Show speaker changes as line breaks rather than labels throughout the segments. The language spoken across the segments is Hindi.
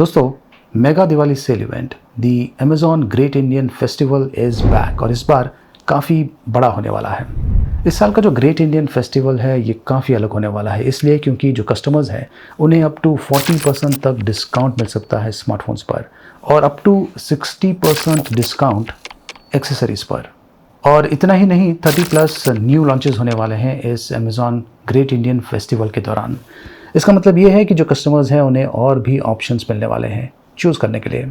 दोस्तों, mega Diwali sale event the Amazon great Indian festival is back और इस बार काफ़ी बड़ा होने वाला है। इस साल का जो ग्रेट इंडियन फेस्टिवल है ये काफ़ी अलग होने वाला है, इसलिए क्योंकि जो कस्टमर्स हैं उन्हें अप टू 40% तक डिस्काउंट मिल सकता है स्मार्टफोन्स पर और अप टू 60% डिस्काउंट एक्सेसरीज़ पर। और इतना ही नहीं, 30+ न्यू लॉन्चेस होने वाले हैं इस अमेजॉन ग्रेट इंडियन फेस्टिवल के दौरान। इसका मतलब ये है कि जो कस्टमर्स हैं उन्हें और भी ऑप्शंस मिलने वाले हैं चूज़ करने के लिए।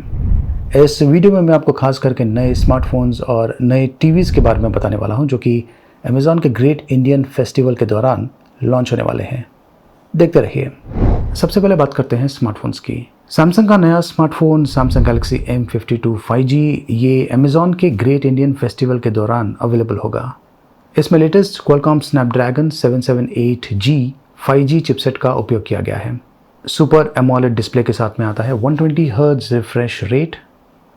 इस वीडियो में मैं आपको खास करके नए स्मार्टफोन्स और नए टीवीज़ के बारे में बताने वाला हूं जो कि अमेजॉन के ग्रेट इंडियन फेस्टिवल के दौरान लॉन्च होने वाले हैं। देखते रहिए। सबसे पहले बात करते हैं स्मार्टफोन्स की। सैमसंग का नया smartphone Samsung Galaxy M52 5G ये अमेजॉन के ग्रेट इंडियन फेस्टिवल के दौरान अवेलेबल होगा। इसमें latest Qualcomm Snapdragon 778G 5G chipset का उपयोग किया गया है। सुपर एमोलेड डिस्प्ले के साथ में आता है, 120 हर्ट्ज रिफ्रेश रेट।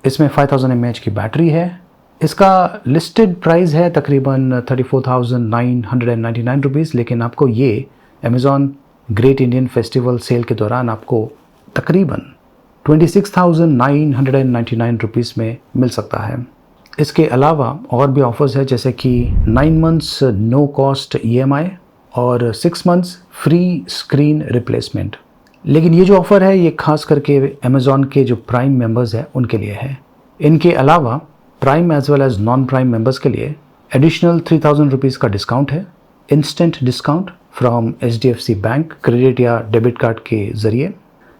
इसमें 5000 mAh की बैटरी है। इसका लिस्टेड प्राइस है तकरीबन 34,999 रुपीज़, लेकिन आपको ये Amazon great Indian festival sale के दौरान आपको तकरीबन 26,999 रुपीज़ में मिल सकता है। इसके अलावा और भी ऑफर्स है जैसे कि 9 मंथ्स नो कॉस्ट EMI और 6 मंथ्स फ्री स्क्रीन रिप्लेसमेंट। लेकिन ये जो ऑफ़र है ये खास करके अमेज़ॉन के जो प्राइम मेंबर्स हैं उनके लिए है। इनके अलावा prime as well as non prime members के लिए एडिशनल 3000 रुपीज़ का डिस्काउंट है, instant discount from HDFC bank credit या डेबिट कार्ड के ज़रिए।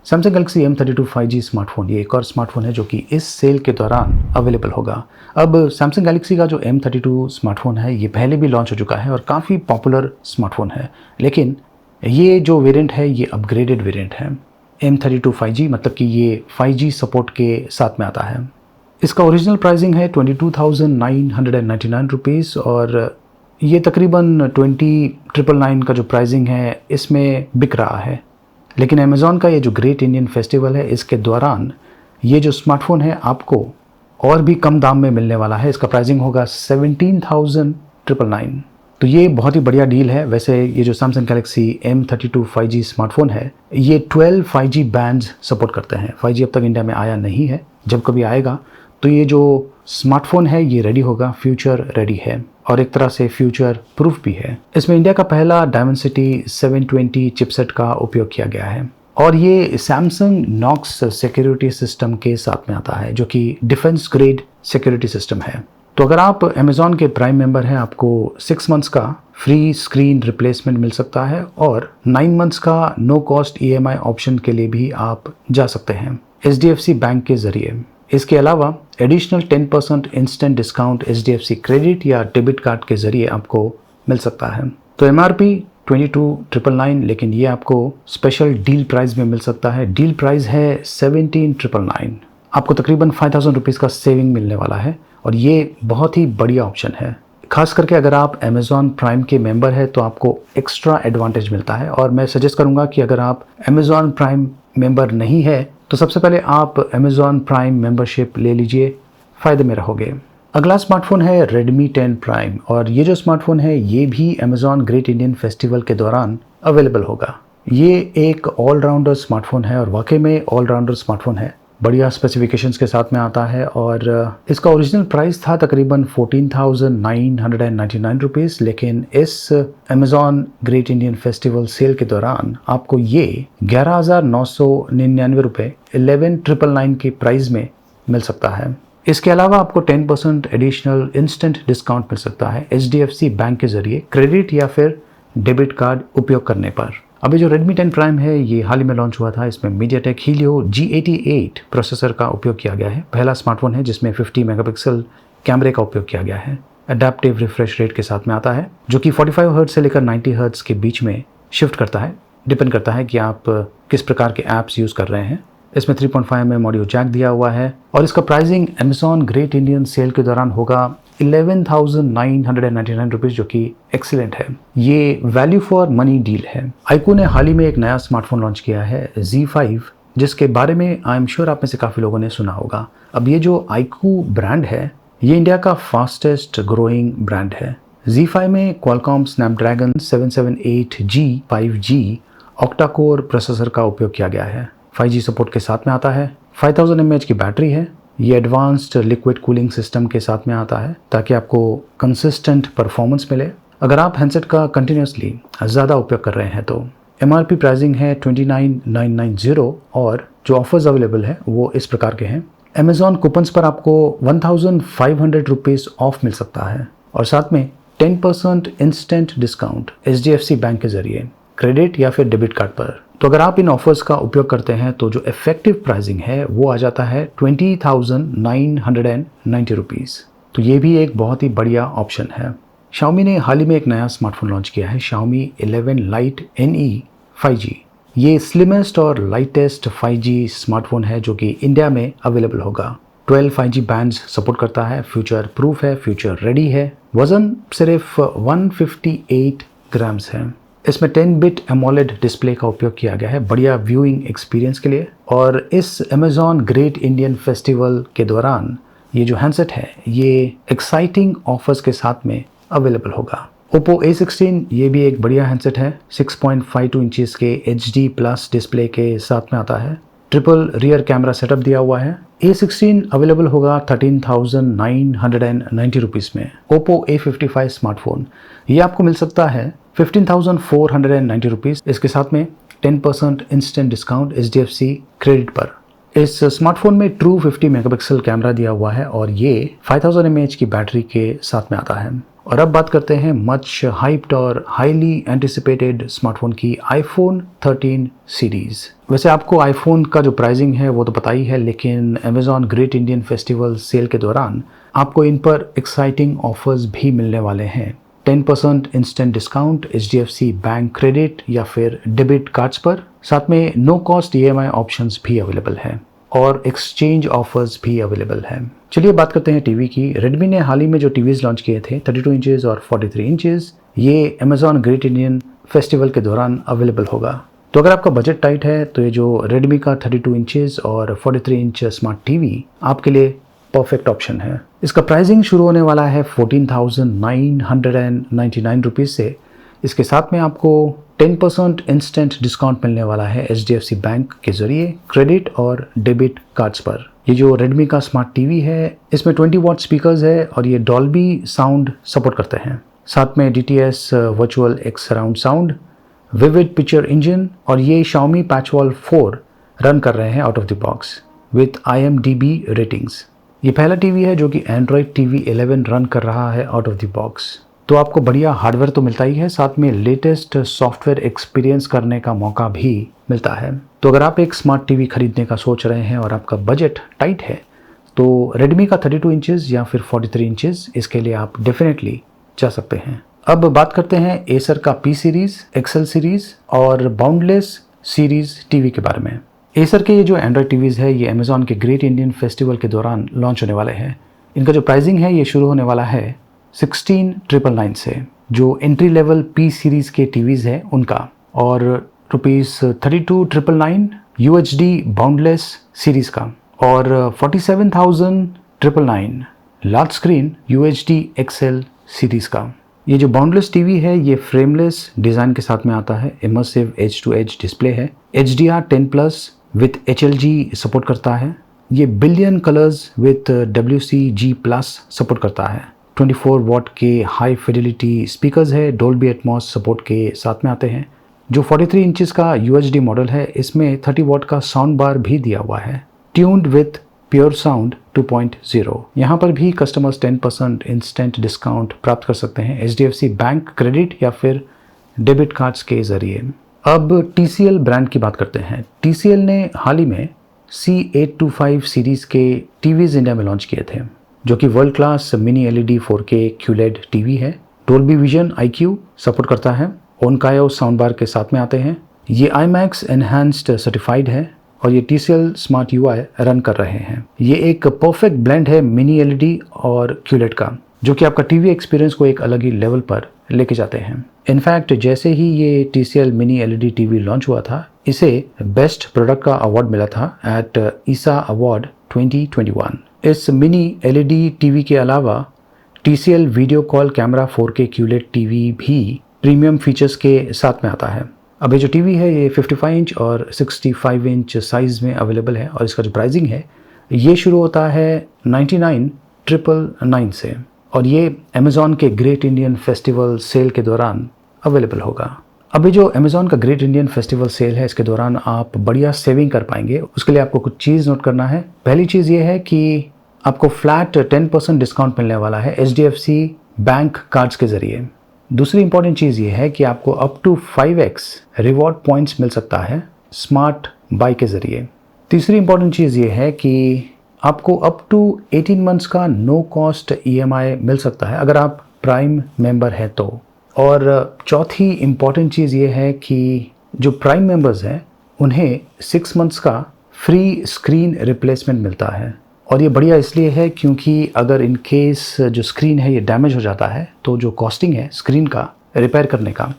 Samsung Galaxy M32 5G smartphone ये एक और स्मार्टफोन है जो कि इस सेल के दौरान अवेलेबल होगा। अब सैमसंग गैलेक्सी का जो M32 स्मार्टफोन है ये पहले भी लॉन्च हो चुका है और काफ़ी पॉपुलर स्मार्टफोन है, लेकिन ये जो वेरिएंट है ये अपग्रेडेड वेरिएंट है। M32 5G मतलब कि ये 5G सपोर्ट के साथ में आता है। इसका ओरिजिनल प्राइसिंग है 22,999 रुपीज़ और ये तकरीबन 20,999 का जो प्राइसिंग है इसमें बिक रहा है। लेकिन अमेज़ॉन का ये जो ग्रेट इंडियन फेस्टिवल है इसके दौरान ये जो स्मार्टफोन है आपको और भी कम दाम में मिलने वाला है। इसका प्राइसिंग होगा 17,999। तो ये बहुत ही बढ़िया डील है। वैसे ये जो Samsung Galaxy M32 5G smartphone है ये 12 5G बैंड्स सपोर्ट करते हैं। 5G अब तक इंडिया में आया नहीं है, जब कभी आएगा तो ये जो स्मार्टफोन है ये रेडी होगा, फ्यूचर रेडी है और एक तरह से फ्यूचर प्रूफ भी है। इसमें इंडिया का पहला डायमेंसिटी 720 चिपसेट का उपयोग किया गया है और ये सैमसंग नॉक्स सिक्योरिटी सिस्टम के साथ में आता है जो कि डिफेंस ग्रेड सिक्योरिटी सिस्टम है। तो अगर आप अमेजॉन के प्राइम मेंबर हैं आपको 6 मंथ्स का फ्री स्क्रीन रिप्लेसमेंट मिल सकता है और 9 मंथ्स का नो कॉस्ट EMI ऑप्शन के लिए भी आप जा सकते हैं HDFC बैंक के ज़रिए। इसके अलावा additional 10% instant discount HDFC credit या डेबिट कार्ड के ज़रिए आपको मिल सकता है। तो MRP 22,999, लेकिन ये आपको स्पेशल डील प्राइस में मिल सकता है। डील प्राइस है 17,999। आपको तकरीबन 5,000 रुपीज़ का सेविंग मिलने वाला है और ये बहुत ही बढ़िया ऑप्शन है। खास करके अगर आप अमेज़ॉन प्राइम के मेंबर हैं तो आपको एक्स्ट्रा एडवांटेज मिलता है और मैं सजेस्ट करूंगा कि अगर आप अमेज़ॉन प्राइम मेंबर नहीं है तो सबसे पहले आप अमेज़ॉन प्राइम मेंबरशिप ले लीजिए, फ़ायदे में रहोगे। अगला स्मार्टफोन है Redmi 10 Prime और ये जो स्मार्टफोन है ये भी अमेज़ॉन ग्रेट इंडियन फेस्टिवल के दौरान अवेलेबल होगा। ये एक ऑलराउंडर स्मार्टफोन है और वाकई में ऑलराउंडर स्मार्टफोन है। बढ़िया स्पेसिफिकेशंस के साथ में आता है और इसका ओरिजिनल प्राइस था तकरीबन 14,999 रुपीज़, लेकिन इस Amazon great Indian festival sale के दौरान आपको ये 11,999 रुपये 11,999 के प्राइस में मिल सकता है। इसके अलावा आपको 10% एडिशनल इंस्टेंट डिस्काउंट मिल सकता है HDFC बैंक के ज़रिए क्रेडिट या फिर डेबिट कार्ड उपयोग करने पर। अभी जो Redmi 10 Prime है ये हाल ही में लॉन्च हुआ था। इसमें MediaTek Helio G88 प्रोसेसर का उपयोग किया गया है। पहला स्मार्टफोन है जिसमें 50 मेगापिक्सल कैमरे का उपयोग किया गया है। अडेप्टिव रिफ्रेश रेट के साथ में आता है जो कि 45 हर्ट्ज से लेकर 90 हर्ट्ज के बीच में शिफ्ट करता है। डिपेंड करता है कि आप किस प्रकार के ऐप्स यूज़ कर रहे हैं। इसमें 3.5 mm ऑडियो जैक दिया हुआ है और इसका pricing Amazon great Indian sale के दौरान होगा 11,999 रुपीज़, जो कि एक्सीलेंट है। ये वैल्यू फॉर मनी डील है। iQOO ने हाल ही में एक नया स्मार्टफोन लॉन्च किया है Z5, जिसके बारे में आई एम श्योर आप में से काफ़ी लोगों ने सुना होगा। अब ये जो iQOO ब्रांड है ये इंडिया का फास्टेस्ट ग्रोइंग ब्रांड है। Z5 में Qualcomm Snapdragon 778G 5G octa core processor का उपयोग किया गया है। 5G सपोर्ट के साथ में आता है। 5000 mAh की बैटरी है। ये एडवांस्ड लिक्विड कूलिंग सिस्टम के साथ में आता है ताकि आपको कंसिस्टेंट परफॉर्मेंस मिले अगर आप हैंडसेट का कंटिन्यूसली ज़्यादा उपयोग कर रहे हैं तो। MRP प्राइसिंग है 29,990 और जो ऑफर्स अवेलेबल है वो इस प्रकार के हैं। अमेजॉन कूपन्स पर आपको 1500 रुपीज़ ऑफ मिल सकता है और साथ में 10% इंस्टेंट डिस्काउंट HDFC बैंक के जरिए क्रेडिट या फिर डेबिट कार्ड पर। तो अगर आप इन ऑफर्स का उपयोग करते हैं तो जो इफेक्टिव प्राइसिंग है वो आ जाता है 20,990 रुपीज़। तो ये भी एक बहुत ही बढ़िया ऑप्शन है। Xiaomi ने हाल ही में एक नया स्मार्टफोन लॉन्च किया है, Xiaomi 11 Lite NE 5G। ये स्लिमेस्ट और लाइटेस्ट 5G स्मार्टफोन है जो कि इंडिया में अवेलेबल होगा। 12 5G बैंड्स सपोर्ट करता है, फ्यूचर प्रूफ है, फ्यूचर रेडी है। वजन सिर्फ 158 ग्राम्स है। इसमें 10 बिट एमोलेड डिस्प्ले का उपयोग किया गया है बढ़िया व्यूइंग एक्सपीरियंस के लिए। और इस अमेजॉन ग्रेट इंडियन फेस्टिवल के दौरान ये जो हैंडसेट है ये एक्साइटिंग ऑफर्स के साथ में अवेलेबल होगा। Oppo A16 ये भी एक बढ़िया हैंडसेट है। 6.52 इंचेस के HD प्लस डिस्प्ले के साथ में आता है। ट्रिपल रियर कैमरा सेटअप दिया हुआ है। A16 अवेलेबल होगा 13,990 रुपीज़ में। Oppo A55 स्मार्टफोन ये आपको मिल सकता है 15,490 रुपीज़। इसके साथ में 10% इंस्टेंट डिस्काउंट HDFC क्रेडिट पर। इस स्मार्टफोन में ट्रू 50 मेगापिक्सल कैमरा दिया हुआ है और ये 5000 mAh की बैटरी के साथ में आता है। और अब बात करते हैं मच हाइप्ड और हाईली एंटिसिपेटेड स्मार्टफोन की, iPhone 13 सीरीज़। वैसे आपको iPhone का जो प्राइसिंग है वो तो पता ही है, लेकिन Amazon great Indian festival sale के दौरान आपको इन पर एक्साइटिंग ऑफर्स भी मिलने वाले हैं। 10% instant discount HDFC bank credit या फिर डेबिट कार्ड्स पर। साथ में नो कॉस्ट EMI ऑप्शंस भी अवेलेबल है और एक्सचेंज ऑफर्स भी अवेलेबल है। चलिए बात करते हैं टीवी की। रेडमी ने हाल ही में जो टीवीज लॉन्च किए थे 32 इंचेस और 43 इंचेस, ये अमेजॉन ग्रेट इंडियन फेस्टिवल के दौरान अवेलेबल होगा। तो अगर आपका बजट टाइट है तो ये जो रेडमी का 32 इंचेस और 43 इंच स्मार्ट टीवी आपके लिए परफेक्ट ऑप्शन है। इसका प्राइसिंग शुरू होने वाला है 14,999 रुपीज़ से। इसके साथ में आपको 10% इंस्टेंट डिस्काउंट मिलने वाला है HDFC बैंक के जरिए क्रेडिट और डेबिट कार्ड्स पर। ये जो रेडमी का स्मार्ट टीवी है इसमें 20 वॉट स्पीकर्स है और ये डॉल्बी साउंड सपोर्ट करते हैं। साथ में DTS virtual X surround sound, vivid picture engine और ये Xiaomi पैचवॉल 4 रन कर रहे हैं out of the box with IMDb ratings. ये पहला टीवी है जो कि Android TV 11 रन कर रहा है आउट ऑफ द बॉक्स। तो आपको बढ़िया हार्डवेयर तो मिलता ही है, साथ में लेटेस्ट सॉफ्टवेयर एक्सपीरियंस करने का मौका भी मिलता है। तो अगर आप एक स्मार्ट टीवी खरीदने का सोच रहे हैं और आपका बजट टाइट है तो रेडमी का 32 इंचेस या फिर 43 इंचेस इसके लिए आप डेफिनेटली जा सकते हैं। अब बात करते हैं एसर का P सीरीज़, XL सीरीज़ और बाउंडलेस सीरीज़ टीवी के बारे में। एसर के ये जो एंड्रॉयड टीवीज़ है ये अमेजॉन के ग्रेट इंडियन फेस्टिवल के दौरान लॉन्च होने वाले हैं। इनका जो प्राइसिंग है ये शुरू होने वाला है 16,999 से, जो एंट्री लेवल P सीरीज़ के टीवीज़ है उनका, और ₹32,999 UHD बाउंडलेस सीरीज़ का, और 47,999 large screen UHD XL series का। ये जो बाउंडलेस टीवी है ये फ्रेमलेस डिज़ाइन के साथ में आता है। Immersive edge to edge display है। HDR 10+ विथ HLG सपोर्ट करता है। ये billion colours with WCG+ support करता है। 24 वॉट के हाई फिडेलिटी स्पीकर्स है, डोल्बी एटमॉस सपोर्ट के साथ में आते हैं। जो 43 इंचेस का UHD मॉडल है इसमें 30 वॉट का साउंड बार भी दिया हुआ है। Tuned with pure sound 2.0। यहाँ पर भी कस्टमर्स 10% इंस्टेंट डिस्काउंट प्राप्त कर सकते हैं HDFC बैंक क्रेडिट या फिर डेबिट कार्ड्स के ज़रिए। अब TCL ब्रांड की बात करते हैं। TCL ने हाल ही में C825 सीरीज़ के टीवीज़ इंडिया में लॉन्च किए थे, जो कि world class mini LED 4K QLED TV है। डोल्बी विजन IQ सपोर्ट करता है। ओनकायो साउंड बार के साथ में आते हैं। ये IMAX एनहांस्ड सर्टिफाइड है और ये TCL स्मार्ट UI रन कर रहे हैं। ये एक परफेक्ट ब्लेंड है मिनी LED और QLED का, जो कि आपका टीवी एक्सपीरियंस को एक अलग ही लेवल पर लेके जाते हैं। इनफैक्ट जैसे ही ये TCL mini LED TV launch हुआ था इसे बेस्ट प्रोडक्ट का अवार्ड मिला था एट ISA अवार्ड 2021। इस मिनी LED टीवी के अलावा TCL video call camera 4K QLED TV भी प्रीमियम फीचर्स के साथ में आता है। अब ये जो टीवी है ये 55 इंच और 65 इंच साइज़ में अवेलेबल है और इसका जो प्राइसिंग है ये शुरू होता है 99,999 से और ये अमेज़ॉन के ग्रेट इंडियन फेस्टिवल सेल के दौरान अवेलेबल होगा। अभी जो अमेज़ॉन का ग्रेट इंडियन फेस्टिवल सेल है इसके दौरान आप बढ़िया सेविंग कर पाएंगे। उसके लिए आपको कुछ चीज़ नोट करना है। पहली चीज़ ये है कि आपको फ्लैट 10% डिस्काउंट मिलने वाला है HDFC बैंक कार्ड्स के ज़रिए। दूसरी इंपॉर्टेंट चीज़ ये है कि आपको up to 5x reward points मिल सकता है स्मार्ट बाई के ज़रिए। तीसरी इंपॉर्टेंट चीज़ ये है कि आपको अप टू 18 मंथ्स का नो कॉस्ट EMI मिल सकता है अगर आप प्राइम मेंबर हैं तो। और चौथी इंपॉर्टेंट चीज़ ये है कि जो प्राइम मेंबर्स हैं उन्हें 6 मंथ्स का फ्री स्क्रीन रिप्लेसमेंट मिलता है और ये बढ़िया इसलिए है क्योंकि अगर इन केस जो स्क्रीन है ये डैमेज हो जाता है तो जो कॉस्टिंग है स्क्रीन का रिपेयर करने का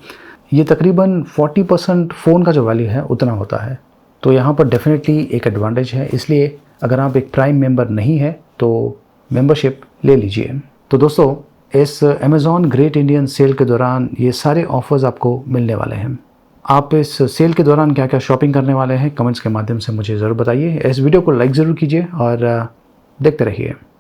ये तकरीबन 40% फ़ोन का जो वैल्यू है उतना होता है। तो यहाँ पर डेफिनेटली एक एडवांटेज है, इसलिए अगर आप एक प्राइम मेंबर नहीं है तो मेंबरशिप ले लीजिए। तो दोस्तों इस अमेज़ॉन ग्रेट इंडियन सेल के दौरान ये सारे ऑफ़र्स आपको मिलने वाले हैं। आप इस सेल के दौरान क्या क्या शॉपिंग करने वाले हैं कमेंट्स के माध्यम से मुझे ज़रूर बताइए। इस वीडियो को लाइक ज़रूर कीजिए और देखते रहिए।